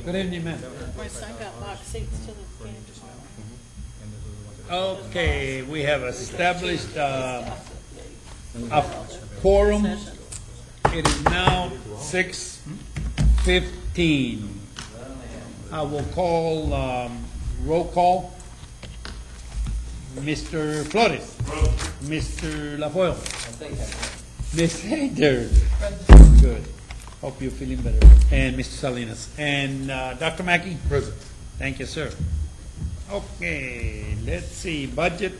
Good evening, ma'am. My son got box seats to the game. Okay, we have established a quorum. It is now 6:15. I will call roll call. Mr. Flores. Mr. Lafoyle. Ms. Hader. Good. Hope you're feeling better. And Mr. Salinas. And Dr. Mackey? Present. Thank you, sir. Okay, let's see, budget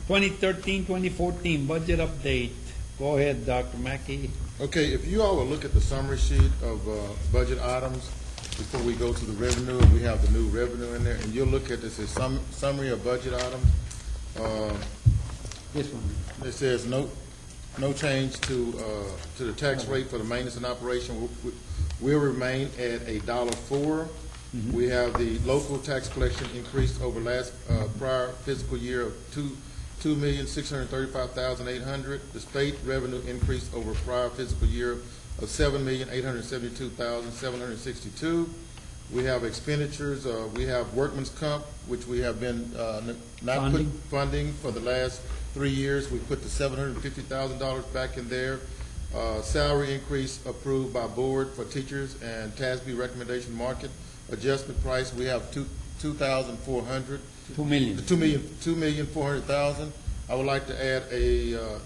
2013-2014 budget update. Go ahead, Dr. Mackey. Okay, if you all will look at the summary sheet of budget items before we go to the revenue, and we have the new revenue in there, and you'll look at this as summary of budget items. This one. It says no change to the tax rate for the maintenance and operation. We'll remain at $1.04. We have the local tax collection increased over prior fiscal year of $2,635,800. The state revenue increased over prior fiscal year of $7,872,762. We have expenditures. We have workman's comp, which we have been not put funding for the last 3 years. We put the $750,000 back in there. Salary increase approved by board for teachers and TASB recommendation market adjustment price. We have $2,400. $2 million. $2,400,000. I would like to add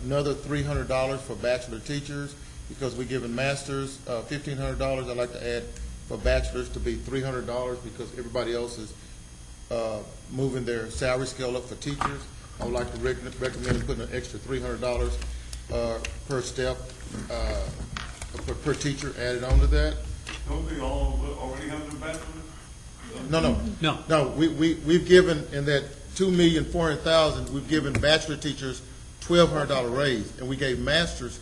another $300 for bachelor teachers because we're giving masters $1,500. I'd like to add for bachelors to be $300 because everybody else is moving their salary scale up for teachers. I would like to recommend putting an extra $300 per step per teacher added on to that. Don't they all already have the bachelor's? No. We've given in that $2,400,000. We've given bachelor teachers $1,200 raise, and we gave masters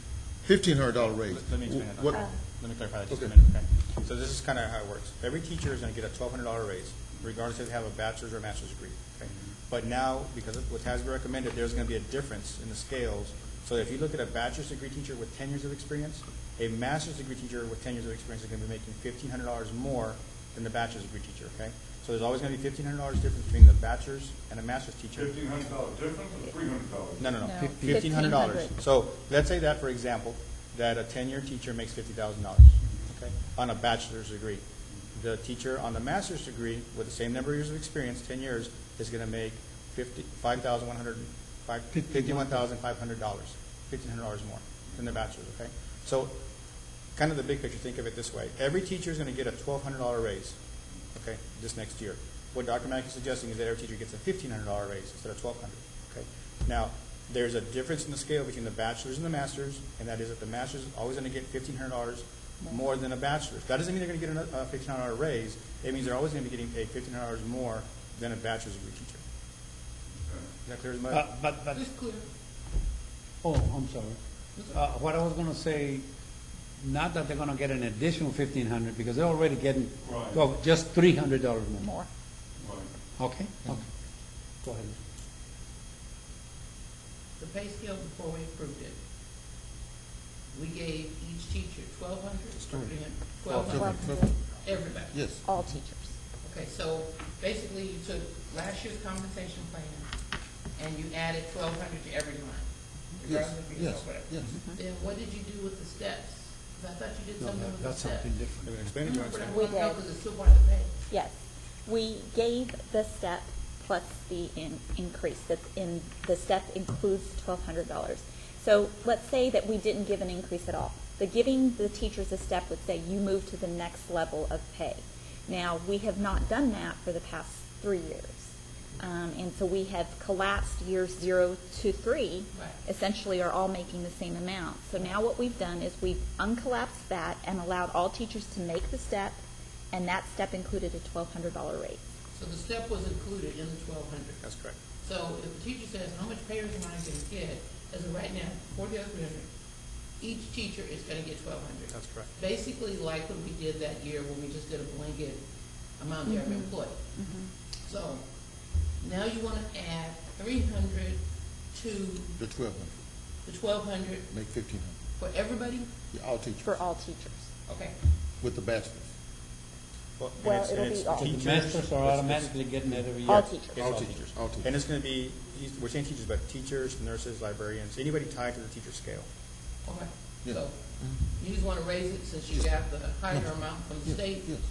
$1,500 raise. Let me explain that. What? Let me clarify that just Okay. a minute, okay? So this is kind of how it works. Every teacher is going to get a $1,200 raise, regardless if they have a bachelor's or master's degree, okay? But now, because of what has been recommended, there's going to be a difference in the scales. So if you look at a bachelor's degree teacher with 10 years of experience, a master's degree teacher with 10 years of experience is going to be making $1,500 more than the bachelor's degree teacher, okay? So there's always going to be $1,500 difference between the bachelor's and a master's teacher. $1,500 difference or $300? No. No. $1,500. So let's say that, for example, that a 10-year teacher makes $50,000, okay, on a bachelor's degree. The teacher on the master's degree with the same number of years of experience, 10 years, is going to make $51,500, $1,500 more than the bachelor's, okay? So kind of the big picture, think of it this way. Every teacher is going to get a $1,200 raise, okay, this next year. What Dr. Mackey is suggesting is that every teacher gets a $1,500 raise instead of $1,200, okay? Now, there's a difference in the scale between the bachelor's and the master's, and that is that the master's is always going to get $1,500 more than a bachelor's. That doesn't mean they're going to get a $1,500 raise. It means they're always going to be getting paid $1,500 more than a bachelor's degree teacher. Is that clear as mud? But, It's clear. oh, I'm sorry. What I was going to say, not that they're going to get an additional $1,500 because they're already getting Right. well, just $300 more. More. Right. Okay? Okay. Go ahead. The pay scale before we approved it, we gave each teacher $1,200, $1,200, everybody. Yes. All teachers. Okay, so basically you took last year's compensation plan and you added $1,200 to every line. Yes. regardless of your Yes. whatever. Yes. Then what did you do with the steps? 'Cause I thought you did No, something with the that's steps. something different. Let me explain it to you. But I We want to know did. because it's still part of the pay. Yes. We gave the step plus the increase. The step includes $1,200. So let's say that we didn't give an increase at all. The giving the teachers a step would say you move to the next level of pay. Now, we have not done that for the past 3 years. And so we have collapsed years 0 to 3, Right. essentially are all making the same amount. So now what we've done is we've uncollapsed that and allowed all teachers to make the step, and that step included a $1,200 raise. So the step was included in the $1,200. That's correct. So if the teacher says, how much pay raise am I going to get, as of right now, before the other 300, each teacher is going to get $1,200. That's correct. Basically like what we did that year when we just did a blanket amount to every employee. So now you want to add 300 to The 1,200. the 1,200 Make 1,500. for everybody? Yeah, all teachers For all teachers. Okay. with the bachelor's. Well, Well, and it'll it's be all. The teachers, masters are it's- automatically getting it every year. All teachers. It's All all teachers, teachers. all teachers. And it's going to be, we're saying teachers, but teachers, nurses, librarians, anybody tied to the teacher scale. Okay, Yeah. so you just wanna raise it since you got the higher amount from the state? Yes. Okay.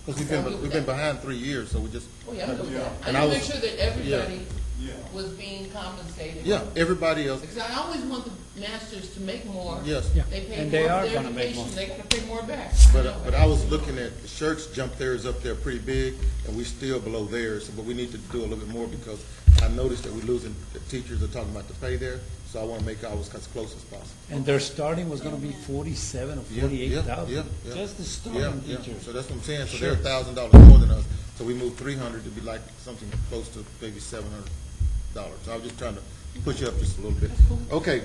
Because I'm good with we've been that. behind 3 years, so we just. Oh, yeah, I'm good with that. And I I need to make was- sure that everybody Yeah. was being compensated. Yeah, everybody else, Because I always want the masters to make more. yes. Yeah, They pay and more they for are their gonna make education, more. they gotta pay more back. But I was looking at, the shirts jumped theirs up there pretty big, and we still below theirs, but we need to do a little bit more because I noticed that we're losing, the teachers are talking about the pay there, so I want to make ours as close as possible. And their starting was gonna be 47 or Yeah, 48,000. yeah. Just the Yeah, starting yeah, teachers. so that's what I'm saying, so Sure. they're $1,000 more than us, so we moved 300 to be like something close to maybe $700. So I was just trying to push you up just a little bit. Okay,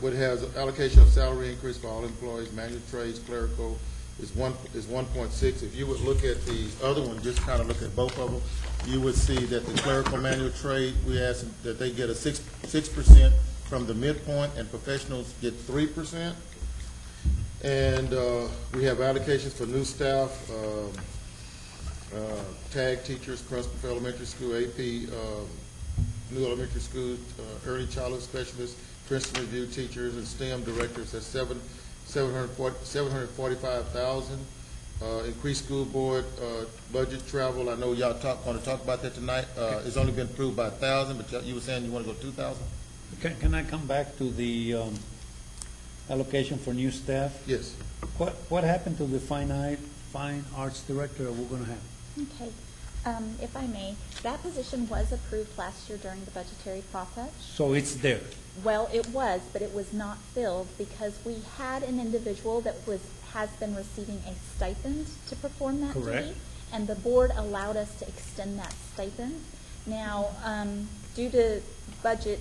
what has allocation of salary increase for all employees, manual trades, clerical, is 1.6. If you would look at the other one, just kind of look at both of them, you would see that the clerical manual trade, we asked that they get a 6% from the midpoint, and professionals get 3%. And we have allocations for new staff, tag teachers, principal for elementary school, AP, new elementary school, early childhood specialists, Princeton review teachers, and STEM directors. That's 745,000. Increased school board budget travel. I know y'all want to talk about that tonight. It's only been approved by 1,000, but you were saying you want to go 2,000? Can I come back to the allocation for new staff? Yes. What happened to the fine arts director we're gonna have? Okay, if I may, that position was approved last year during the budgetary process. So it's there. Well, it was, but it was not filled because we had an individual that has been receiving a stipend to perform that Correct. duty. And the board allowed us to extend that stipend. Now, due to budget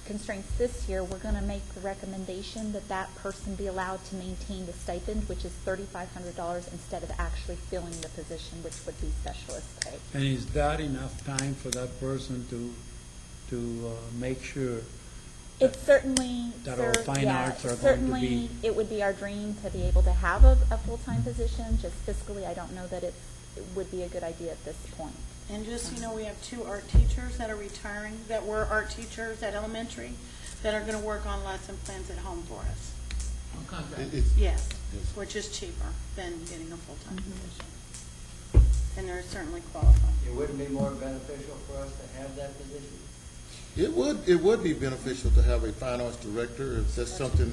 constraints this year, we're gonna make the recommendation that that person be allowed to maintain the stipend, which is $3,500 instead of actually filling the position, which would be specialist pay. And is that enough time for that person to make sure? It's certainly, That our fine yeah, arts are going to certainly, be- it would be our dream to be able to have a full-time position. Just fiscally, I don't know that it would be a good idea at this point. And just, so you know, we have 2 art teachers that are retiring, that were art teachers at elementary, that are gonna work on lesson plans at home for us. On contract. It's- Yes, Yes. which is cheaper than getting a full-time Mm-hmm. position. And they're certainly qualified. It wouldn't be more beneficial for us to have that position? It would be beneficial to have a fine arts director if that's something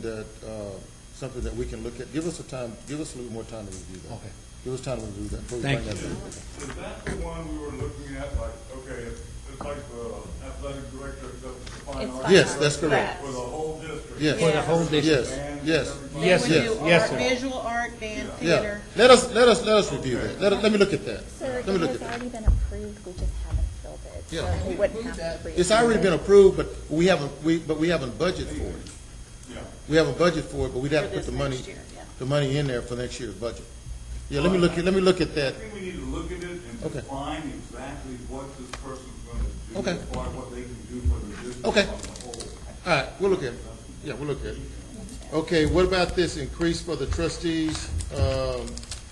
that we can look at. Give us a little more time to review that. Okay. Give us time to review that. before we Thank bring you. that back. Is that the one we were looking at, like, okay, it's like the athletic director, the fine It's arts. fine. Yes, that's correct. For the whole district. Yes. For the whole district? Yes, Band, yes. everything. Yes, They would yes, do yes, art, sir. visual art, band, Yeah, theater. let us review that. Let me look at that. Sir, Let it me look has at that. already been approved, we just haven't filled it. Yeah. So we wouldn't have to It's already been reapprove it. approved, but we haven't budgeted for it. Yeah. We haven't budgeted for it, but we'd have For to put this the money, next year, yeah. the money in there for next year's budget. Yeah, let me look at that. I think we need to look at it and Okay. define exactly what this person's gonna do. Okay. As far as what they can do for the district Okay. on the whole. All right, we'll look at it. Yeah, we'll look at it. Okay, what about this increase for the trustees?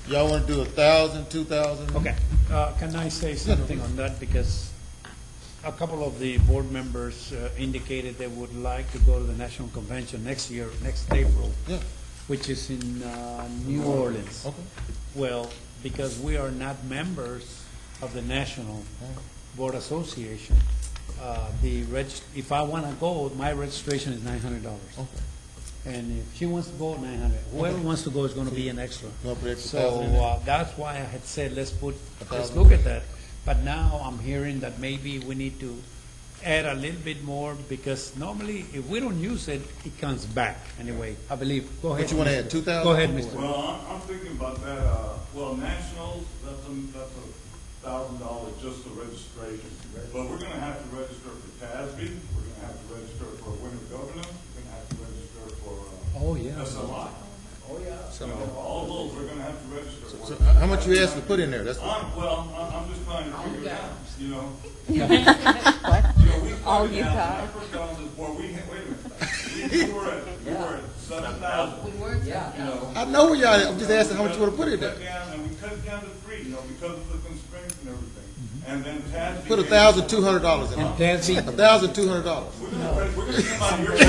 Y'all want to do 1,000, 2,000? Okay, can I say something on that? Because a couple of the board members indicated they would like to go to the national convention next year, next April, Yeah, which is in New Orleans. okay. Well, because we are not members of the National Board Association, if I want to go, my registration is $900. Okay. And if she wants to go, 900. Whoever wants to go is going to be an extra. You want to put extra So 1,000 in there? that's why I had said, let's 1,000. look at that. But now I'm hearing that maybe we need to add a little bit more, because normally if we don't use it, it comes back anyway, I believe. Go ahead. What you want to Mr. add, 2,000? Go ahead, Mr. Well, I'm thinking about that, nationals, that's $1,000 just for registration. But we're gonna have to register for TASB, we're gonna have to register for Winter Governor, we're gonna have to register for, Oh, yeah. SLI. Oh, yeah. You know, all those we're gonna have to register for. So how much you asking to put in there? That's I'm just trying to figure it out, you know? What? You know, we All started you out, got. when I first got on this board, wait a minute, we were at 7,000. We weren't, Yeah. You know. I know where y'all at. I'm just asking how much you wanna put in We cut there. down, and we cut it down to 3, you know, because of the constraints and everything. And then TASB. Put $1,200 in And there. Patsy, $1,200. We're gonna come out of your pay.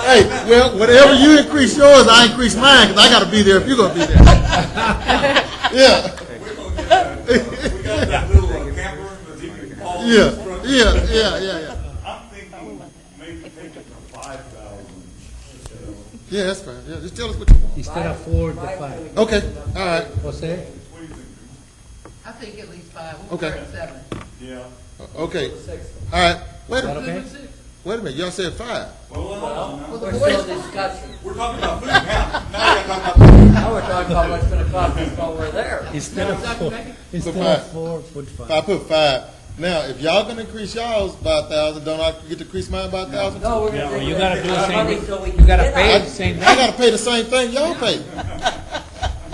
Hey, well, whatever you increase yours, I increase mine, because I gotta be there if you're gonna be there. Yeah, We're gonna get that, we got that little camper that you can haul. in yeah, front. yeah. I'm thinking maybe take it to 5,000. Yeah, that's fine. Yeah, just tell us what you want. instead of 4, the 5. Okay, all right, What's that? What do you think? I think at least 5, we Okay. were at 7. Yeah. okay. All right, wait a minute, Okay. wait a minute. Y'all said 5. Well, hold on now. Well, the We're board, still discussing. We're talking about food now. Now we're talking about food. Now we're talking about what's gonna cost us while we're there. Instead of 4, instead five. of 4, put I 5. put 5. Now, if y'all gonna increase y'all's by 1,000, don't I get to increase mine by 1,000? No, we're Yeah, gonna well, take you gotta do the our same money thing. so we You can gotta get pay out. the same I thing. gotta pay the same thing y'all pay.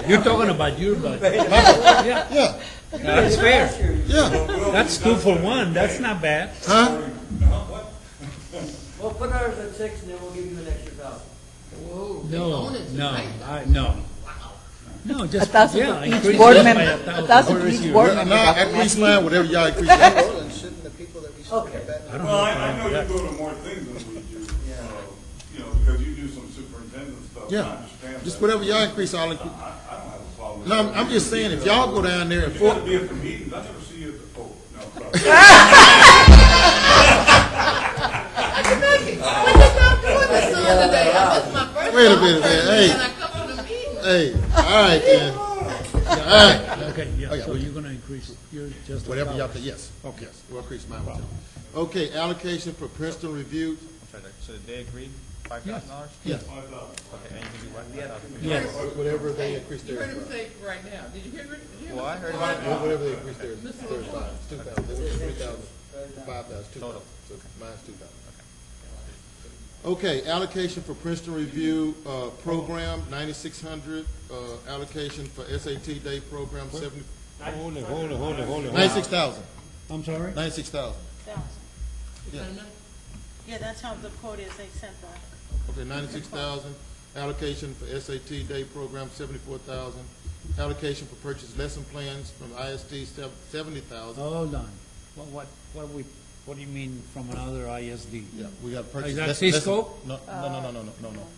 You're talking about your budget. Yeah, Yeah, that's fair. yeah. That's 2 for 1. That's not bad. Huh? We'll put ours at 6 and then we'll give you an extra 1,000. whoa, they No, own it no, tonight. no. No, just, 1,000 yeah, for each increase board it by member. 1,000. 1,000 for each board Well, member. no, I increase mine, whatever y'all increase yours. Shouldn't the people that we should Okay. get back? I don't Well, know. I know you go to more things than we do, you know, because you do some superintendent stuff. I Yeah, understand just that. whatever y'all increase, I'll increase. I don't have a problem with No, that. I'm just saying, if y'all go down there and You gotta for, be at the meetings. I never see you at the, oh, no, sorry. That's the other day, I missed my first Wait a dog minute, man. person, Hey. and I come to the meeting. hey, all right then. All right, Okay, yeah, Oh, yeah, so we- you're gonna increase, you're just. whatever y'all think, yes, okay, yes, we'll increase mine with y'all. Okay, allocation for Princeton review, I'm sorry, so did they agreed $5,000? yes, Okay, and you can do what? Yes. whatever they increase You heard theirs him by. say right now, did you hear it? Did you hear Well, I Mr. heard Clark? about it. Whatever they increase theirs, theirs by, it's 2,000, they went 3,000, 5,000, 2,000, Total. so mine's 2,000. Okay, allocation for Princeton review, program, 9,600, allocation for SAT day program, Hold it. 96,000, I'm sorry? 96,000. Is that enough? Yeah, that's how the quote is, they sent that. Okay, 96,000, allocation for SAT day program, 74,000, allocation for purchase lesson plans from ISD, 70,000. Hold on. What do you mean from another ISD? Yeah, we got purchase. Is that lesson- Cisco? No.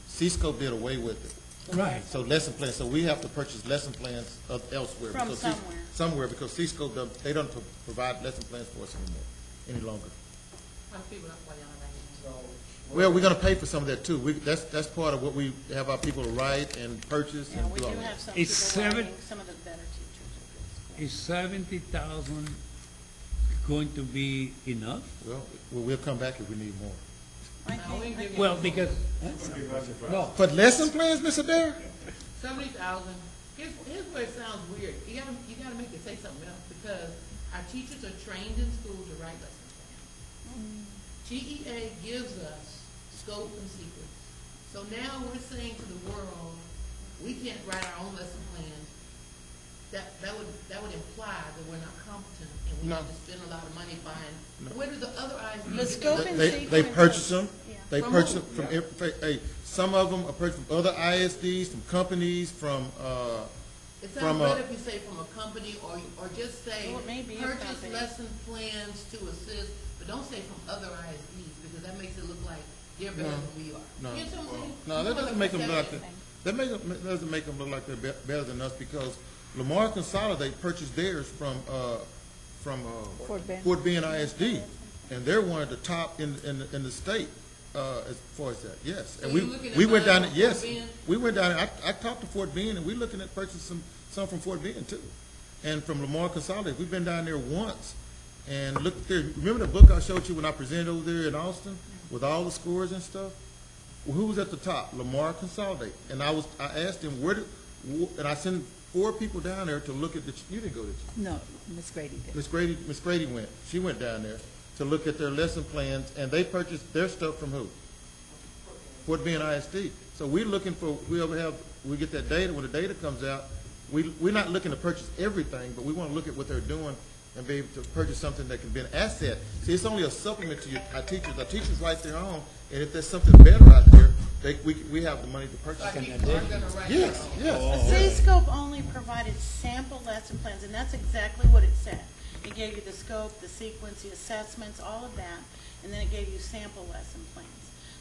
Cisco did away with it. Right. So lesson plans, so we have to purchase lesson plans elsewhere. From because somewhere. Somewhere, because Cisco, they don't provide lesson plans for us anymore, any longer. How people up while y'all right So Well, we're gonna pay for some of that too. That's part of what we have our people to write and purchase Yeah, and we do all do that. have some It's people seven- writing, some of the better teachers. Is 70,000 going to be enough? Well, we'll come back if we need more. I now. We think, ain't giving Well, you because, no, But lesson plans, Mr. Adair? 70,000. Here's where it sounds weird. You gotta make it say something else, because our teachers are trained in school to write lesson plans. GEA gives us scope and sequence. So now we're saying to the world, we can't write our own lesson plans. That would imply that we're not competent and we No. need to spend a lot of money buying. Where do the other ISDs? The scope and They sequence. purchase them. Yeah. They From purchase who? them from, some of them are purchased from other ISDs, from companies, from, It from sounds a- better if you say from a company, or just say, Well, it may be a purchase company. lesson plans to assist, but don't say from other ISDs, because that makes it look like they're better than we are. No. You know what I'm saying? No, that doesn't make them look like, doesn't make them look like they're better than us, because Lamar Consolidate purchased theirs from Fort Bend ISD, and they're one of the top in the state, as far as that, yes. And So you're looking at we went down, buying yes, Fort Bend? we went down, I talked to Fort Bend, and we're looking at purchasing some from Fort Bend too. And from Lamar Consolidate, we've been down there once, and look there, remember the book I showed you when I presented over there in Austin, with all the scores and stuff? Well, who was at the top? Lamar Consolidate. And I asked him, and I sent 4 people down there to look at you didn't go, did you? No, Miss Grady did. Miss Grady went. She went down there to look at their lesson plans, and they purchased their stuff from who? Fort Bend ISD. So we're looking for, we get that data, when the data comes out, we're not looking to purchase everything, but we want to look at what they're doing and be able to purchase something that can be an asset. See, it's only a supplement to our teachers. Our teachers write their own, and if there's something better out there, we have the money to purchase Like it. people aren't gonna write Yes, their own. yes. C-Scope only provided sample lesson plans, and that's exactly what it said. It gave you the scope, the sequence, the assessments, all of that, and then it gave you sample lesson plans.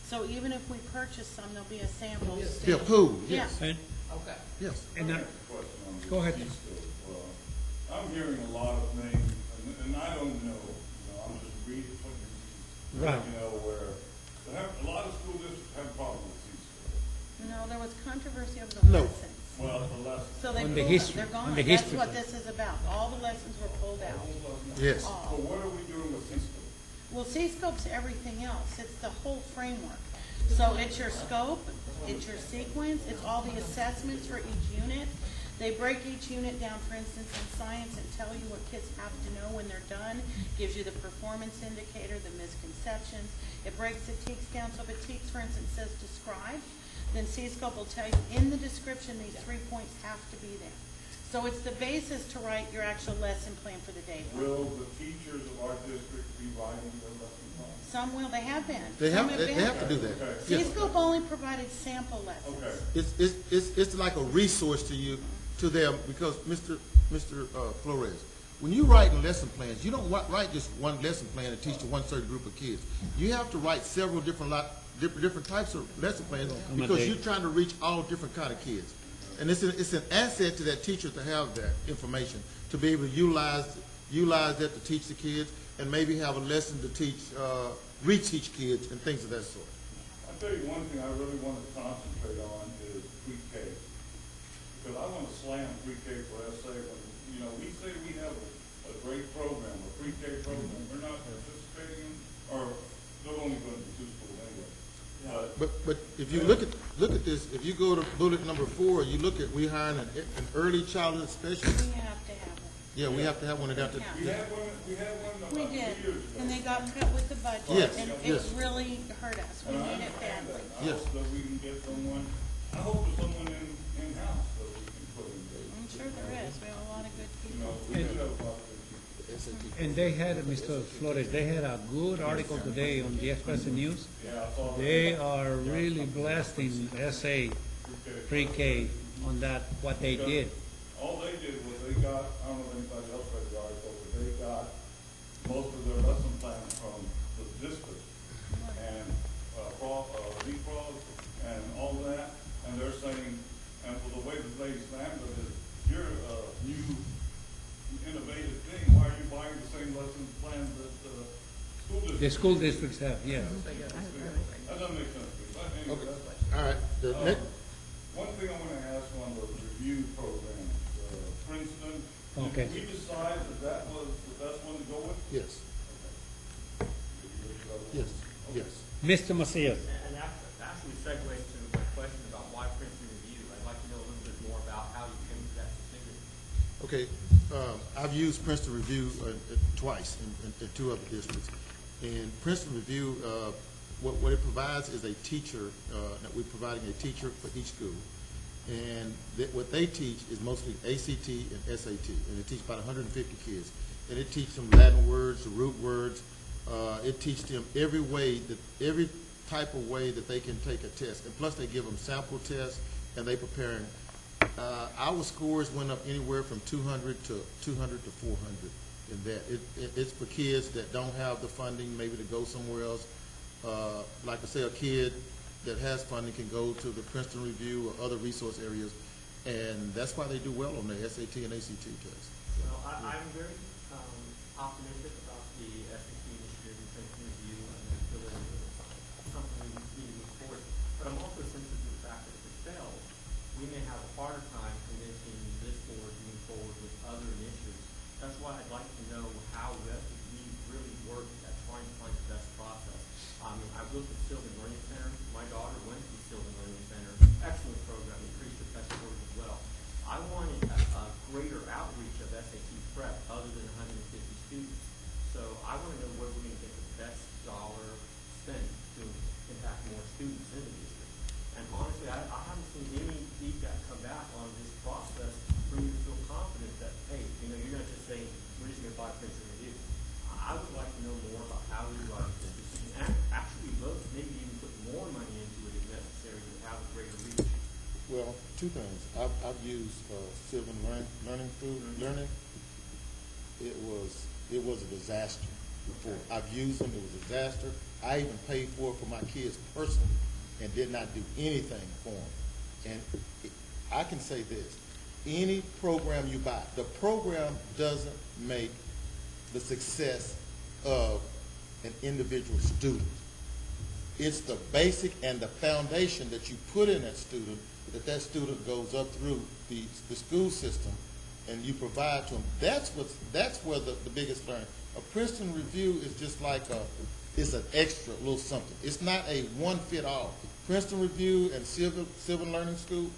So even if we purchase some, there'll be a sample. Be a pool, yes, And, Okay. yes. and, Question on the Go ahead. fee schedule. I'm hearing a lot of things, and I don't know, I'm just reading what Right. where a lot of school districts have problems with fee schedule. No, there was controversy over the No. lessons. Well, the lessons. So they On pulled the them, history- they're on gone. the That's history what class. this is about. All the lessons were pulled out. Yes. So All. what are we doing with fee schedule? Well, C-Scope's everything else. It's the whole framework. So it's your scope, it's your sequence, it's all the assessments for each unit. They break each unit down, for instance, in science, and tell you what kids have to know when they're done. Gives you the performance indicator, the misconceptions. It breaks the TEKS down. So if a TEKS, for instance, says describe, then C-Scope will tell you in the description, these 3 points have to be there. So it's the basis to write your actual lesson plan for the day. Will the teachers of our district be writing their lesson plans? Some will, they have been. They Some have to do that. Okay. Yes. C-Scope only provided sample lessons. Okay. It's like a resource to you, to them, because Mr. Flores, when you write lesson plans, you don't write just one lesson plan to teach to one certain group of kids. You have to write several different types of lesson plans because you're trying to reach all different kind of kids. And it's an asset to that teacher to have that information, to be able to utilize that to teach the kids, and maybe have a lesson to teach, reteach kids and things of that sort. I'll tell you one thing I really want to concentrate on is pre-K. Because I want to slam pre-K for SA when, we say we have a great program, a pre-K program. We're not participating in, or they're only going to be 2 schools anyway. But if you look at this, if you go to bullet number 4, you look at, we hiring an early childhood specialist. We have to have one. Yeah, we have to have one of that. We had one about 2 We years did, ago. and they got cut with the budget, Yes, and it yes. really hurt us. We And I need it understand badly. that. I Yes. hope that we can get someone, I hope there's someone in-house that we can put in there. I'm sure there is. We have a lot of good We people. do have a lot of good people. and they had, Mr. Flores, they had a good article today on the Express News. Yeah, I saw that. They are really blasting SA pre-K on that, what they did. All they did was they got, I don't know if anybody else read the article, but they got most of their lesson plans from the district and, leapfrog and all that. And they're saying, and for the way that they stand it is, you're a new innovative thing. Why are you buying the same lesson plans that school districts? The school districts have, yeah. That doesn't make sense to me. But anyway, Okay. that's- All right, the next, One thing I want to ask on the review program, Princeton, Okay. did we decide that was the best one to go with? yes, yes, yes. Mr. Macias. And that actually segues to my question about why Princeton Review. I'd like to know a little bit more about how you came to that decision. Okay, I've used Princeton Review twice in 2 other districts. And Princeton Review, what it provides is a teacher, that we're providing a teacher for each school. And what they teach is mostly ACT and SAT, and they teach about 150 kids. And it teaches them Latin words, the root words. It teaches them every type of way that they can take a test. And plus they give them sample tests, and they prepare them. Our scores went up anywhere from 200 to 400 in that. It's for kids that don't have the funding maybe to go somewhere else. Like I say, a kid that has funding can go to the Princeton Review or other resource areas, and that's why they do well on their SAT and ACT tests. Well, I'm very optimistic about the SAT initiative and Princeton Review, and I feel that it's something we need to move forward. But I'm also sensitive to the fact that if it fails, we may have a harder time convincing this board to move forward with other initiatives. That's why I'd like to know how we really work at trying to find the best process. I've looked at Sylvan Learning Center. My daughter went to Sylvan Learning Center. Excellent program, increased her test scores as well. I wanted a greater outreach of SAT prep other than 150 students. So I want to know where we're going to get the best dollar spent to impact more students in the district. And honestly, I haven't seen any feedback come back on this process for me to feel confident that, hey, you're not just saying we're just going to Well, two things. I've used Sylvan Learning. It was a disaster before. I've used them. It was a disaster. I even paid for it for my kids personally, and did not do anything for them. And I can say this: any program you buy, the program doesn't make the success of an individual student. It's the basic and the foundation that you put in that student student goes up through the school system, and you provide to them. That's where the biggest learning. A Princeton Review is just like it's an extra little something. It's not a one-fit-all. Princeton Review and Sylvan Learning School,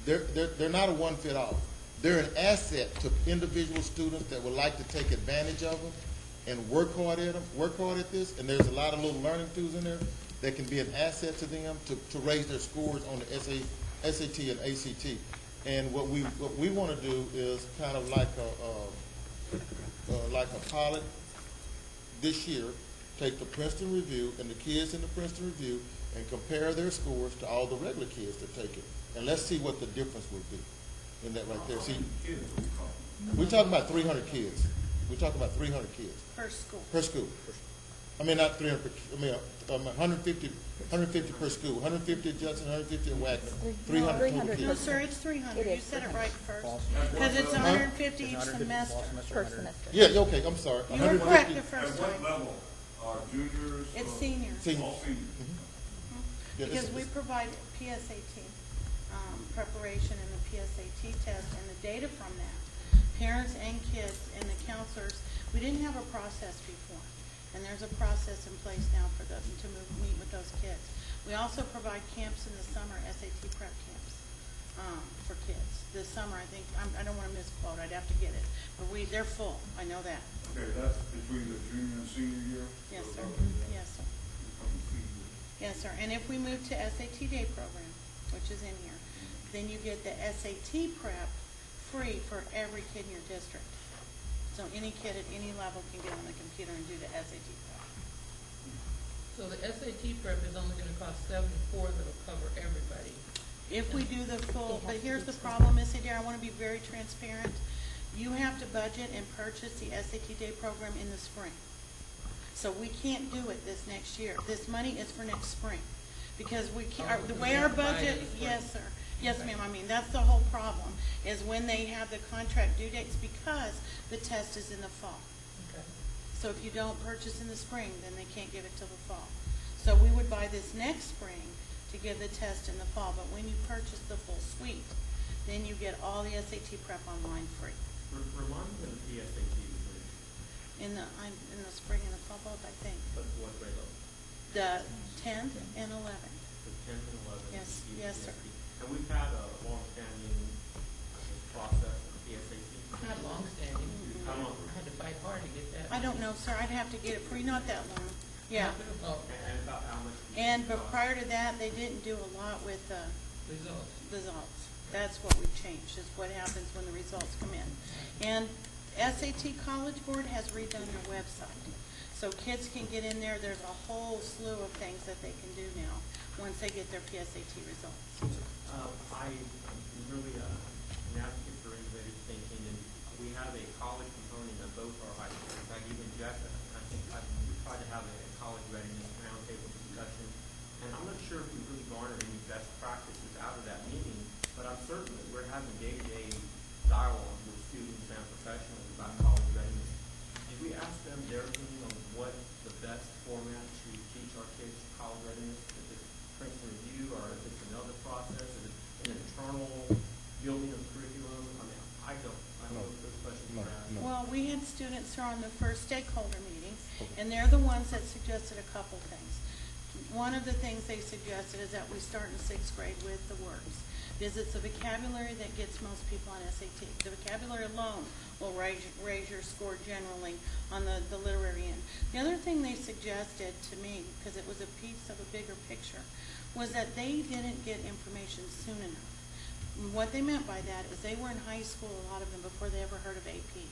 they're not a one-fit-all. They're an asset to individual students that would like to take advantage of them and work hard at this. And there's a lot of little learning tools in there that can be an asset to them to raise their scores on the SAT and ACT. And what we want to do is kind of like a pilot this year. Take the Princeton Review and the kids in the Princeton Review and compare their scores to all the regular kids that take it, and let's see what the difference would be in that right there. See, we're talking about 300 kids. We're talking about 300 kids Per school. per school. I mean, not 300. I mean, 150 per school. 150 at Judson, 150 at Wagner. 300 total per No, kids. sir, it's 300. It You is said it 300. right first. Because it's 150 each 150 semester. fall semester, Per 100. semester. Yeah, okay. I'm sorry. You were 150 correct the At first what time. level are juniors? It's seniors. Seniors. All seniors. Yeah, Because this- we provide PSAT preparation and the PSAT test and the data from that. Parents and kids and the counselors, we didn't have a process before. And there's a process in place now for them to meet with those kids. We also provide camps in the summer, SAT prep camps for kids. This summer, I think, I don't want to misquote, I'd have to get it. But they're full, I know that. Okay, that's between the junior and senior year? Yes, sir. Okay. Yes, sir. Becoming senior. Yes, sir. And if we move to SAT Day program, which is in here, then you get the SAT prep free for every kid in your district. So any kid at any level can get on the computer and do the SAT prep. So the SAT prep is only gonna cost $74, that'll cover everybody. If we do the full, but here's the problem, Miss Adair, I want to be very transparent. You have to budget and purchase the SAT Day program in the spring. So we can't do it this next year. This money is for next spring. Because we can't, the way our budget, yes, sir. Yes, ma'am, I mean, that's the whole problem, is when they have the contract due dates, because the test is in the fall. Okay. So if you don't purchase in the spring, then they can't give it till the fall. So we would buy this next spring to give the test in the fall, but when you purchase the full suite, then you get all the SAT prep online free. Remind me of the SAT degree, In the spring and the fall both, I think. but what grade level? The 10th and 11th. The 10th and 11th? Yes, you yes, do sir. SAT. And we've had a long-standing process of the SAT. Not long-standing. How long? I had to fight hard to get that. I don't know, sir, I'd have to get it for you, not that long. Yeah. Oh, And about how much? But prior to that, they didn't do a lot with results. results. That's what we've changed, is what happens when the results come in. And SAT College Board has redone their website. So kids can get in there, there's a whole slew of things that they can do now, once they get their PSAT results. I'm really an advocate for innovative thinking, and we have a college component of both our high schools. In fact, even Jeff, I think I've tried to have a college readiness roundtable discussion, and I'm not sure if we really garnered any best practices out of that meeting, but I'm certain that we're having day-to-day dialogue with students and professionals about college readiness. Did we ask them their opinion on what the best format to teach our kids college readiness? If it's Princeton Review, or if it's another process, is it an internal building of curriculum? I mean, I don't know if those questions were asked. No. Well, we had students who are on the first stakeholder meeting, and they're the ones that suggested a couple things. One of the things they suggested is that we start in 6th grade with the words, because it's the vocabulary that gets most people on SAT. The vocabulary alone will raise your score generally on the literary end. The other thing they suggested to me, because it was a piece of a bigger picture, was that they didn't get information soon enough. What they meant by that is they were in high school, a lot of them, before they ever heard of AP,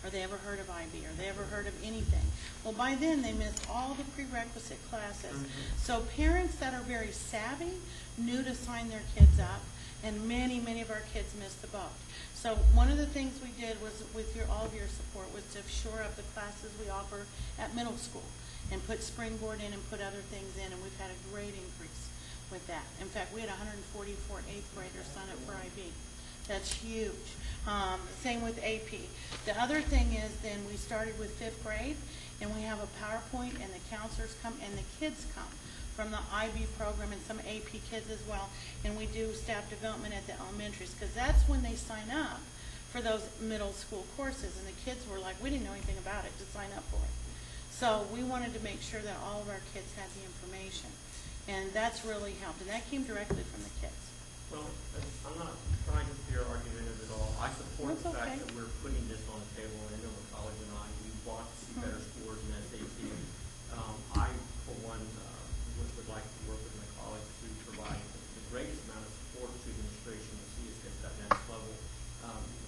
or they ever heard of IB, or they ever heard of anything. Well, by then, they missed all the prerequisite classes. So parents that are very savvy knew to sign their kids up, And many, many of our kids missed the boat. So one of the things we did was, with all of your support, was to shore up the classes we offer at middle school and put Springboard in and put other things in, and we've had a great increase with that. In fact, we had 144 eighth graders sign up for IB. That's huge. Same with AP. The other thing is then we started with 5th grade, and we have a PowerPoint, and the counselors come and the kids come from the IB program and some AP kids as well. And we do staff development at the elementaries, because that's when they sign up for those middle school courses. And the kids were like, we didn't know anything about it to sign up for it. So we wanted to make sure that all of our kids had the information. And that's really helped. And that came directly from the kids. Well, I'm not trying to be argumentative at all. I support That's the fact okay. that we're putting this on the table. I know my colleague and I, we want to see better scores in SAT. I, for one, would like to work with my colleagues to provide the greatest amount of support to the administration to see us get to that next level.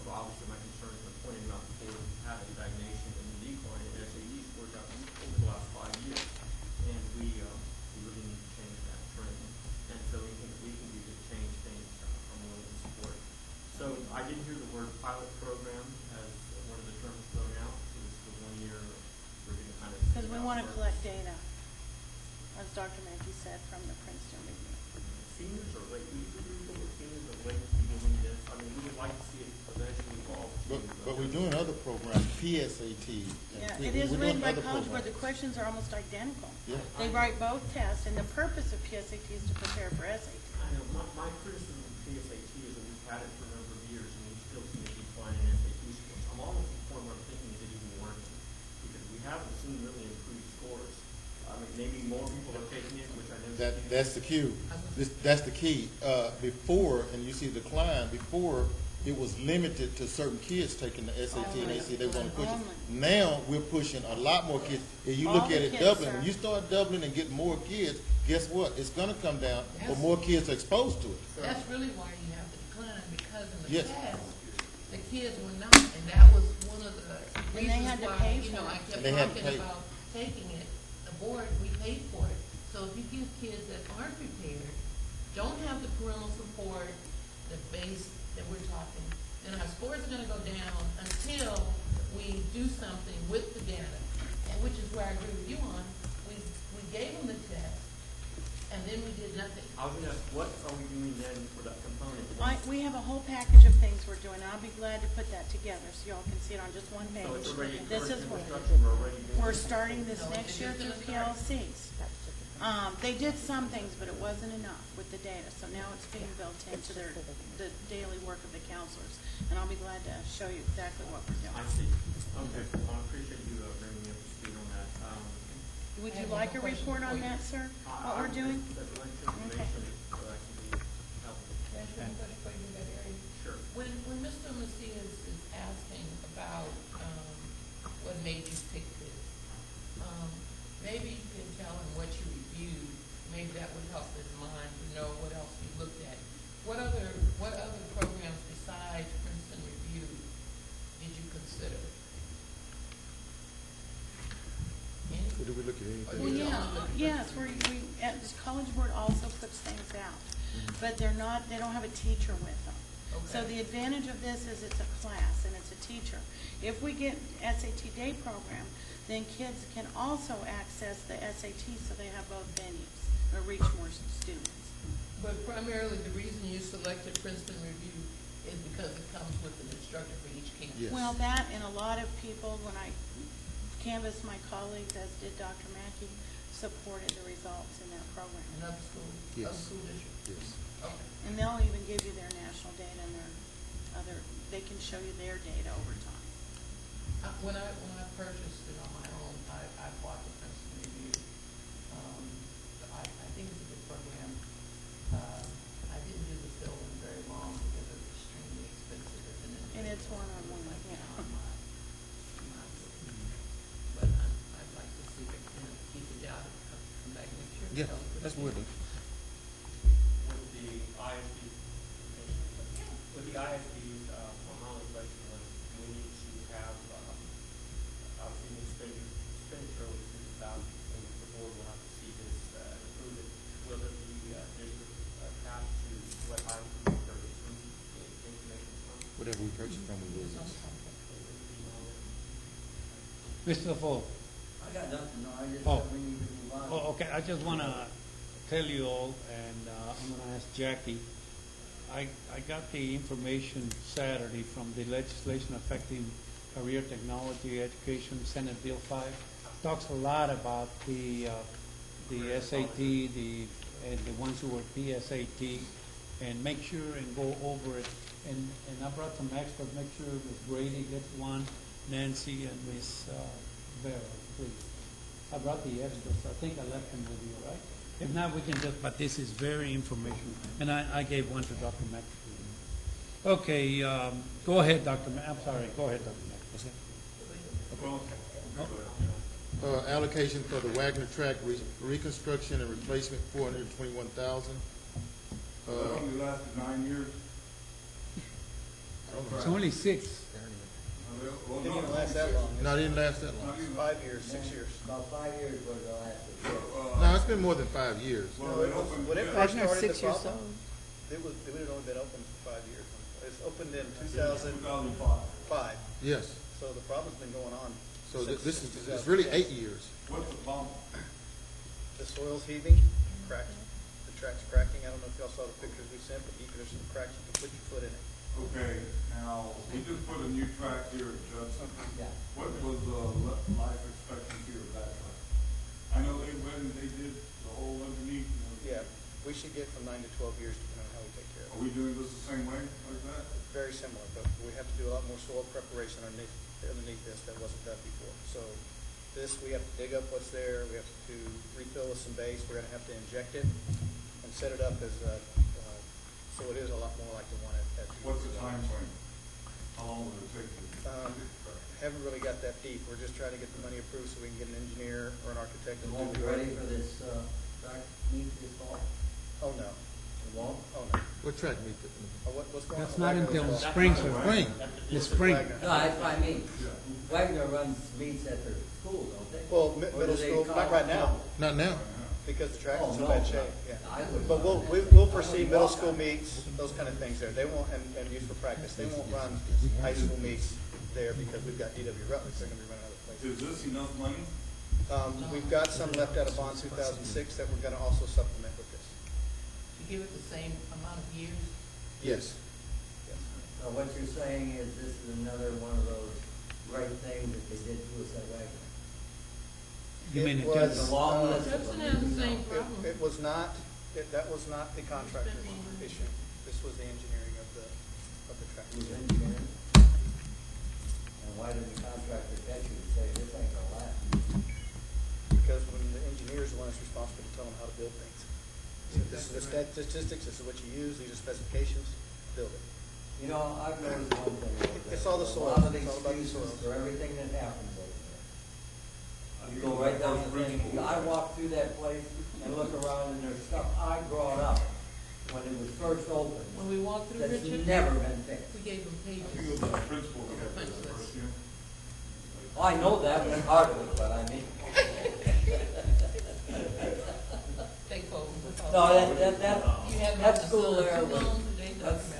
Obviously, my concerns, my pointing out before, have a stagnation and decline in SAT scores out over the last 5 years. And we really need to change that trend. And so anything that we can do to change things, I'm willing to support. So I didn't hear the word pilot program as one of the terms thrown out. So this is the 1 year we're going to kind of. Because we want to collect data, as Dr. Mackey said, from the Princeton review. Seniors are late. We usually think that seniors are late to beginning this. I mean, we would like to see it eventually evolve. But we're doing other programs, PSAT. Yeah, We- it is we're written doing by other College Board. programs. The questions are almost identical. Yeah. They write both tests, and the purpose of PSAT is to prepare for SAT. I know, my criticism of PSAT is that we've had it for a number of years and we still see a decline in SAT scores. I'm almost to the point where I'm thinking, is it even working? Because we haven't seen really improved scores. I mean, maybe more people are taking it, which I know. That's the cue. That's the key. Before, and you see the decline, before it was limited to certain kids taking the SAT and ACT. They were going to push it. Now we're pushing a lot more kids. If you look All at the it kids, doubling, sir. when you start doubling and getting more kids, guess what? It's going to come down, but more kids are exposed to it. That's really why you have the decline, because in the Yes. past, the kids were not, and that was one of the And they had reasons to why, pay you know, for I it. kept And they had to talking pay. about taking it. The board, we paid for it. So if you give kids that aren't prepared, don't have the parental support, the base that we're talking, then our scores are gonna go down until we do something with the data. And which is where I agree with you on, we gave them the test, and then we did nothing. I was going to ask, what are we doing then for that component? We have a whole package of things we're doing. I'll be glad to put that together so y'all can see it on just one page. So it's already This current is what, infrastructure, we're already doing. we're starting this next year through PLCs. They did some things, but it wasn't enough with the data, so now it's being built into the daily work of the counselors. And I'll be glad to show you exactly what we're I doing. see. Okay, I appreciate you bringing me up to speed on that. Would you like a report on that, sir, what we're doing? That's like information that can be helpful. Can I ask you one question before you do that, Ari? Sure. When Mr. Macias is asking about, what made you pick this, maybe you can tell him what you reviewed, maybe that would help his mind to know what else you looked at. What other programs besides Princeton Review did you consider? Any? Did we look at anything? Well, yes, this College Board also puts things out, but they don't have a teacher with them. So Okay. the advantage of this is it's a class and it's a teacher. If we get SAT day program, then kids can also access the SAT so they have both venues or reach more students. But primarily, the reason you selected Princeton Review is because it comes with an instructor for each campus. Yes. Well, that and a lot of people, when I canvassed my colleagues, as did Dr. Mackey, supported the results in that program. In other schools, Yes. other school districts. Yes. Okay. And they'll even give you their national data and they can show you their data over time. When I purchased it on my own, I bought the Princeton Review. I think it's a good program. I didn't do the fill in very long because it was extremely expensive as an individual. And it's one-on-one, yeah. But I'd like to see if it can keep it down and come back next year. Yeah, that's what it is. With the ISBs, on my only question was, we need to have, obviously, expenditure over $50,000, and the board will have to see this, approve it. Will it be, district attached to what ISB service Whatever we purchase from, we lose. Mr. LaFoil? I got nothing, no, I just Oh. said we need to move on. Oh, okay, I just want to tell you all, and I'm going to ask Jackie. I got the information Saturday from the legislation affecting career technology education, Senate Bill 5. Talks a lot about the SAT, and the ones who were PSAT, and make sure and go over it. And I brought some extras, make sure Ms. Brady gets one, Nancy and Ms. Vera, please. I brought the extras, I think I left them with you, right? If not, we can just, but this is very informational, and I gave one to Dr. Mack. Okay, go ahead, Dr. Mack, I'm sorry, go ahead, Dr. Mack. Well, Allocation for the Wagner track reconstruction and replacement, $421,000. that only lasted 9 years. It's only 6. Well, Didn't even no, last that long. No, it didn't last that long. not even- 5 years, 6 years. About 5 years was the last. No, it's been more than 5 years. Well, No, they opened. when it yeah. first Wagner's started, 6 the years problem, old. it had only been open for 5 years. It's opened in 2005. 2005. Yes. So the problem's been going on. So since this is, it's 2010. really 8 years. What's the problem? The soil's heaving, cracks, the track's cracking. I don't know if y'all saw the pictures we sent, but there's some cracks, you can put your foot in it. Okay, now, we just put a new track here at Judson. Yeah. What was the life expectancy of that track? I know they went and they did the whole underneath. and everything. Yeah, we should get from 9 to 12 years depending on how we take care of Are it. we doing this the same way, like that? It's very similar, but we have to do a lot more soil preparation underneath this that wasn't done before. So this, we have to dig up what's there, we have to refill with some base, we're gonna have to inject it and set it up as so it is a lot more like the one at. What's the time frame? How long will it take? Haven't really got that deep. We're just trying to get the money approved so we can get an engineer or an architect. It to won't do be the ready for this, track meet this fall. Oh, no. It won't? Oh, no. What track meet? What's going on? That's not Wagner until as well? spring, sir. Spring. It's spring. Wagner. No, that's what I mean. Wagner runs meets at their school, don't they? Well, Or do middle they school, call- not right now, Not now. because the track Oh, is in no, bad no. shape, yeah. I wouldn't But want that. we'll foresee middle school meets, those kind of things there. They won't, and used for practice. They won't run high school meets there because we've got DW Rutledge. They're gonna be running other places. Is this enough money? We've got some left out of bond 2006 that we're gonna also supplement with this. To give it the same amount of years, Yes. Yes. So what you're saying is this is another one of those great things that they did to us at Wagner. You mean it was, just, A long list of Judson them. has the same problem. It was not, that was not the contractor's issue. This was the engineering of the track. Who's engineering? And why did the contractor catch you and say, this ain't gonna last? Because when the engineer is the one that's responsible to tell them how to build things. So this is the statistics, this is what you use, these are specifications, build it. You know, I've noticed one thing over there. It's all the There's soil. A lot of It's all about the excuses soil. for everything that happens over there. You go right down the thing, I walk through that place and look around and there's stuff I brought up when it was first opened when we walked through that's Richard, never been fixed. we gave them I think it pages. was the principal that had Punch this list. first year. I know that, but part of it, but I mean. Take photos. No, that, You have that them school on the there cell was, phone, they let's document.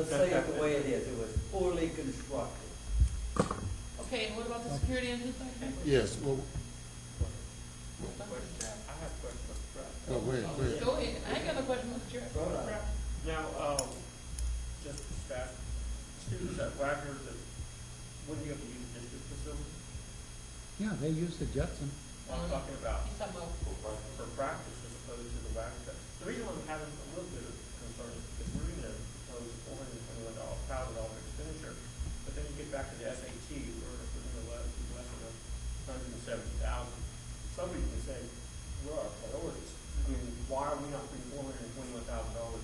say it the way it is, it was poorly constructed. Okay, and what about the security engine thing? Yes. Well, I have a question about the track. go ahead. Go ahead. Go ahead, I ain't got no question about the chair. Throw it out. Now, just staff, students at Wagner that wouldn't be able to use district facilities? yeah, they use the Judson. I'm talking about He's talking about, for practice as opposed to the Wagner. The reason I'm having a little bit of concern is because we're going to propose $421,000 expenditure, but then you get back to the SAT, we're going to less than $170,000. Somebody can say, what are our priorities? I mean, why are we not putting $421,000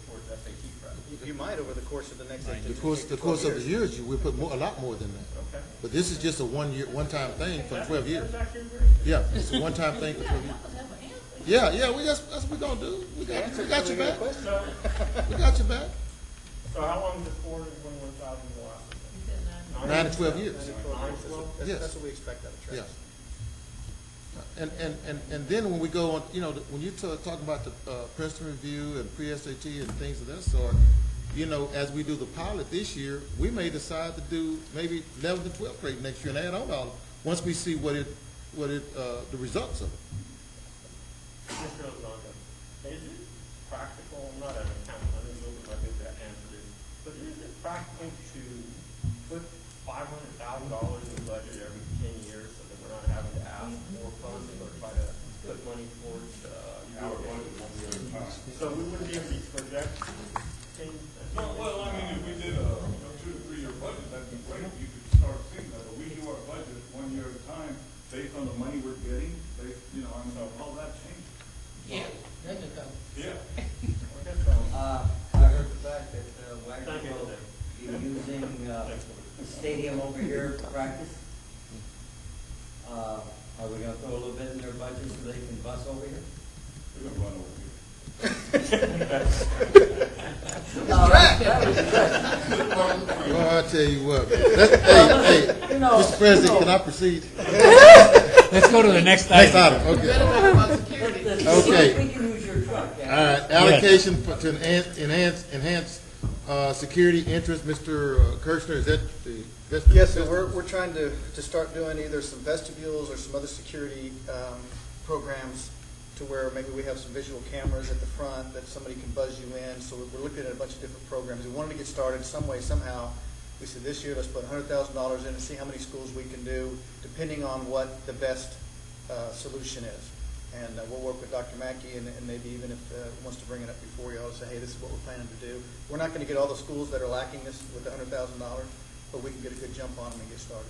towards SAT prep? You might over the course of the next 18 The course of the years, we put more, a lot more than that. Okay. But this is just a one-time thing for 12 years. That's actually very good. Yeah, it's a one-time thing for 12 years. Yeah, that's what we're gonna do. We got your back. So, We got your back. so how long does $421,000 last? he said 9. 9 to 12 years. Yes. That's what we expect out of track. Yeah. And then when we go on, when you talk about the Princeton Review and pre-SAT and things of that sort, you know, as we do the pilot this year, we may decide to do maybe 11th and 12th grade next year and add on all, once we see the results of it. Mr. Elizondo, is it practical, I'm not an accountant, I know you'll be my good to answer this, but is it practical to put $500,000 in the budget every 10 years so that we're not having to ask more funds or try to put money towards, Our budget won't be able to pass. so we wouldn't be able to project things? Well, I mean, if we did a 2 to 3 year budget, that'd be great, you could start seeing that, but we do our budget 1 year at a time, based on the money we're getting, you know, and all that changes. Yeah, there you go. Yeah. Okay, so, I heard the fact that Thank Wagner you. will be using the stadium over here for practice. Are we gonna throw a little bit in their budget so they can bus over here? We're gonna run over here. Oh, I tell you what, hey, You know, Mr. President, can I proceed? Let's go to the next Next item. item, Better okay. talk about security. Okay. We can use your truck. All right, allocation to enhance security interest, Mr. Kirchner, is that the? that's the- Yes, sir, we're trying to start doing either some vestibules or some other security programs to where maybe we have some visual cameras at the front that somebody can buzz you in. So we're looking at a bunch of different programs. We wanted to get started some way, somehow. We said this year, let's put $100,000 in and see how many schools we can do, depending on what the best solution is. And we'll work with Dr. Mackey, and maybe even if he wants to bring it up before y'all, say, hey, this is what we're planning to do. We're not going to get all the schools that are lacking this with the $100,000, but we can get a good jump on them and get started.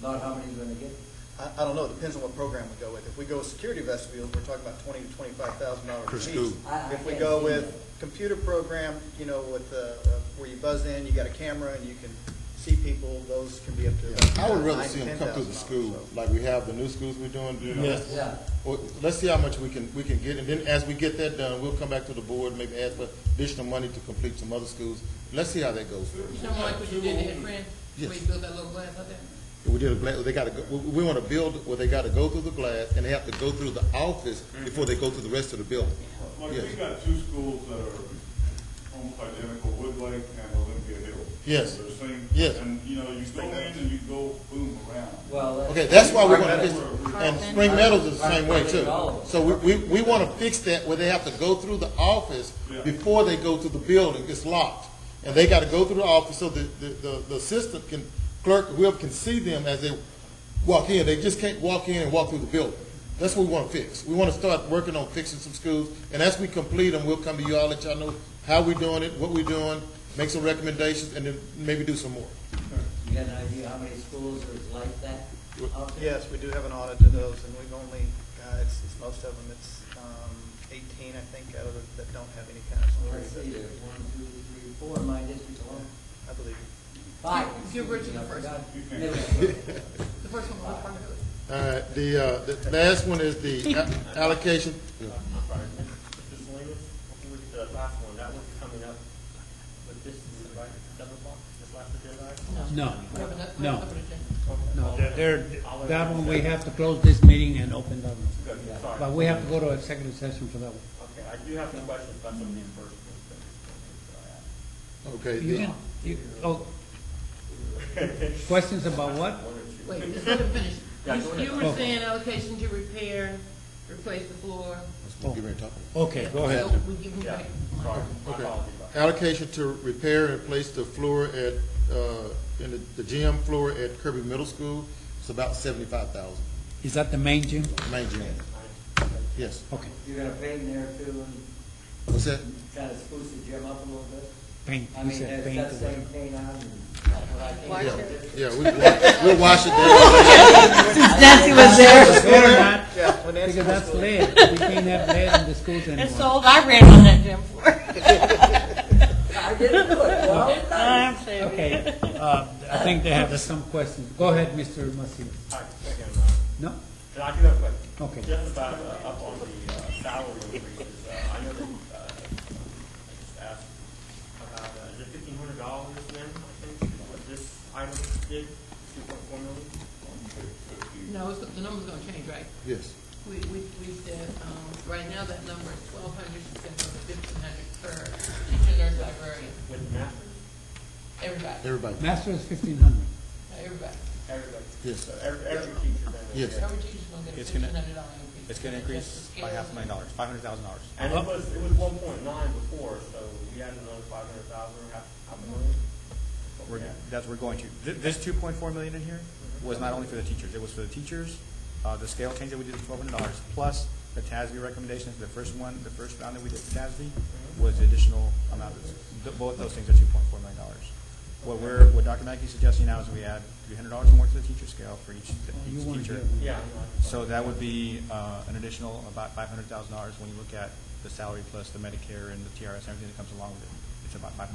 Not how many you're gonna get? I don't know. It depends on what program we go with. If we go with security vestibules, we're talking about $20,000 to $25,000 Per a piece. school. I If we can't go see with that. computer program, you know, with where you buzz in, you got a camera and you can see people. Those can be up to. about I would rather $9,000 see to them come through the $10,000, school, so. like we have the new schools we're doing. Yes. Yeah. Well, let's see how much we can get, and then as we get that done, we'll come back to the board, maybe ask for additional money to complete some other schools. Let's see how that goes first. You know, like what you did at Friend, Yes. where you built that little glass out there? We did a glass, they gotta go, we wanna build where they gotta go through the glass, and they have to go through the office before they go to the rest of the building. Like, Yes. we got 2 schools that are almost identical, Woodlake and Olympia Hill. Yes. They're same. Yes. And, you know, you go in and you go boom around. Well, Okay, that's why we wanna Park fix, Meadows. and Spring Meadows is the same way too. So we wanna fix that where they have to go through the office Yeah. before they go to the building, it's locked. And they gotta go through the office so the assistant can, clerk, whoever can see them as they walk in, they just can't walk in and walk through the building. That's what we wanna fix. We wanna start working on fixing some schools, and as we complete them, we'll come to you all, let y'all know how we're doing it, what we're doing, make some recommendations, and then maybe do some more. You got an idea how many schools are like that out there? Yes, we do have an audit to those, and we've only, it's most of them, it's 18, I think, out of that don't have any kind of Let's see, security. there's 1, 2, 3, 4 in my district alone. I believe. 5. Give Richard the first one. Never- The first one was Park Meadows. All right, the last one is the allocation. I'm sorry, Mr. Salinas, with the last one, that one's coming up with this, right, 7 o'clock, this last agenda item? No, We have enough- No. enough of it, Jen. no, that one, we have to close this meeting and open that one. Good, sorry. But we have to go to executive session for that one. Okay, I do have some questions about some of these first ones. Okay, You can, questions about what? Wait, just let him finish. Yeah, go ahead. You were saying allocation to repair, replace the floor. get ready to talk about Okay, go ahead. So we give him Yeah, back. sorry, my Okay. apologies about that. allocation to repair and replace the floor at, in the gym floor at Kirby Middle School. It's about $75,000, Is that the main gym? the main gym. Yes. Okay, You're gonna paint in there too and What's that? kind of spruce the gym up a little bit? paint, I you mean, said it's paint. got the same paint on and that's what I think. Wash Yeah, we'll wash it down. Nancy was there. Better not, Yeah, when Nancy because was that's full. lead. We can't have lead in the schools It's anymore. sold, I ran on that gym floor. I didn't do it, well, I'm saying. Okay, I think they have some questions. Go ahead, Mr. Macias. All right, again, No? and I do have a question. Okay. Just about, up on the salary increases, I know that, I just asked about, is it $1,500 then, I think, is what this item did, 2.4 million? No, it's, the number's gonna change, right? Yes. We said, right now that number is 1,200, she's gonna go to 1,500 per teacher, nurse, librarian. With the masters? Everybody, Everybody, Master is 1,500. everybody. Everybody. yes. So every teacher then. Yes. Every teacher's gonna get a It's gonna- $1,500 increase. It's gonna increase by $500,000, $500,000. And it was 1.9 before, so we added another 500,000 or half a million. We're going to. This 2.4 million in here was not only for the teachers, it was for the teachers, the scale change that we did to $1,200, plus the TASB recommendations, the first round that we did for TASB was the additional amount. Both those things are $2.4 million. What Dr. Mackey's suggesting now is we add $300 more to the teacher scale for each teacher. Yeah. So that would be an additional about $500,000 when you look at the salary plus the Medicare and the TRS, everything that comes along with it. It's about $500,000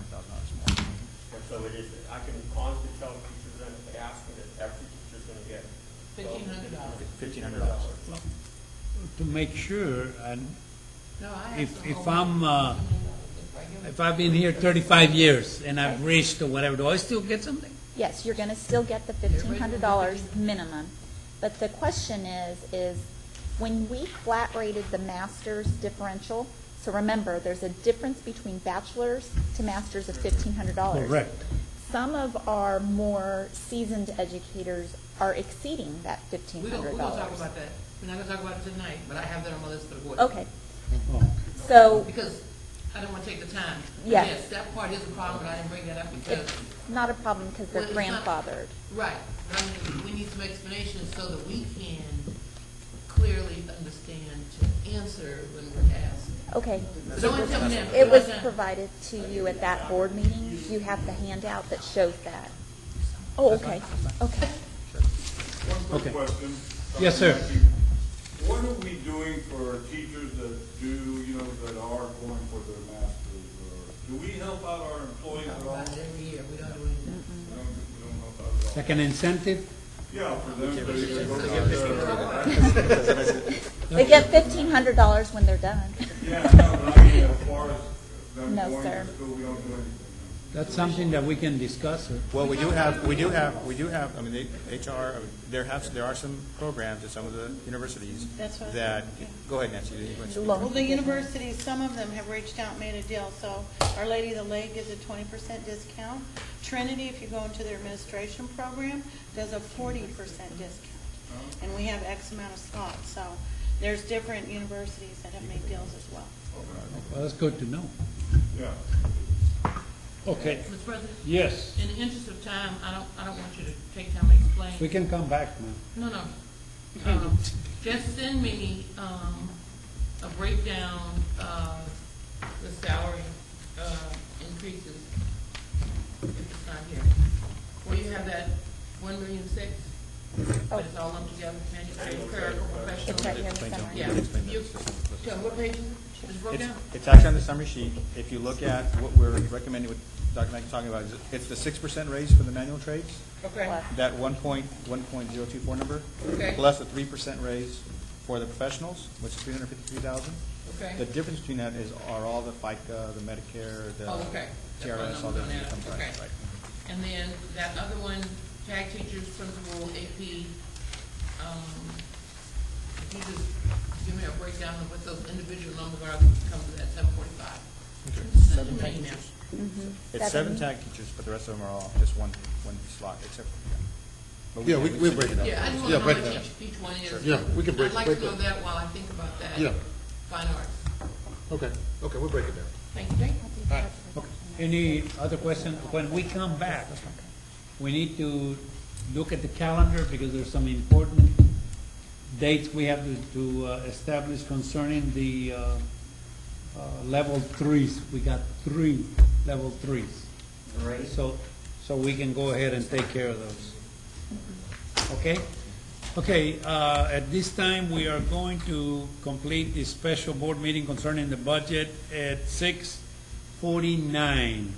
more. And so it is, I can honestly tell teachers then if they ask me that every teacher's gonna get $1,500. $1,500. To make sure, and No, I if, asked the if whole- I'm, if I've been here 35 years and I've reached or whatever, do I still get something? Yes, you're gonna still get the $1,500 minimum. But the question is when we flat rated the master's differential, so remember, there's a difference between bachelor's to master's of $1,500. Correct. Some of our more seasoned educators are exceeding that $1,500. We're gonna talk about that. We're not gonna talk about it tonight, but I have that on my list for the board. Okay, Oh, so Because I don't wanna take the time. Yes. Yes, that part is a problem, but I didn't bring that up because, it's not a problem because they're Well, it's not- grandfathered. right, but I mean, we need some explanation so that we can clearly understand to answer when we're asked. Okay. So don't tell me now. It was Don't tell- provided to you at that board meeting. You have the handout that shows that. Oh, okay, okay. One Okay. quick question. Yes, sir. What are we doing for teachers that do, that are going for their masters? Or do we help out our employees Talk at all? about it every year. We don't do anything. We don't help out at all. like an incentive? Yeah, for them to either go out there. They get $1,500 when they're done. Yeah, no, but I mean, as far as them No, going sir. to school, we don't do anything. That's something that we can discuss. Well, we do have, I mean, HR, there are some programs at some of the universities That's what I was that, thinking. go ahead, Nancy. you want to- Well, the universities, some of them have reached out and made a deal, so Our Lady of the Lake gives a 20% discount. Trinity, if you go into their administration program, does a 40% discount. And we have X amount of slots, so there's different universities that have made deals as well. Well, that's good to know. Yeah. Okay, Mr. President, yes, in the interest of time, I don't want you to take time to explain. we can come back now. No. Just send me, a breakdown of the salary, increases, if it's not here. Where you have that 1,000,006, but it's all lumped together, manufacturing, clerical, professional. It's right here in the Explain to summary. them. Yeah. Explain You- this. Tell me, what page is it? It's broke down? It's actually on the summary sheet. If you look at what we're recommending, what Dr. Mack is talking about, it's the 6% raise for the manual trades, Okay, Plus. that 1.024 number, Okay. plus a 3% raise for the professionals, which is 353,000. okay. The difference between that are all the FICA, the Medicare, the Oh, okay. That's what TRS, all numbers the on that. income Okay. tax, right? And then that other one, tag teachers, principal, AP, if you just give me a breakdown of what those individual numbers are, come to that 745. Send Seven me tag an email. teachers. Mhm. It's 7 tag teachers, but the rest of them are all just one slot, except for, But Yeah, we'll can break it up. Yeah, I just Yeah, want to break know it what down. each one is. Yeah, we can break I'd like to it know up. that while I think about that. Yeah. Fine arts. Okay, we'll break it down. Thank you, Jake. Okay. Any other question? When we come back, we need to look at the calendar because there's some important dates we have to establish concerning the level threes. We got 3 level threes. Great. So we can go ahead and take care of those. Okay? Okay, at this time, we are going to complete the special board meeting concerning the budget at 6:49.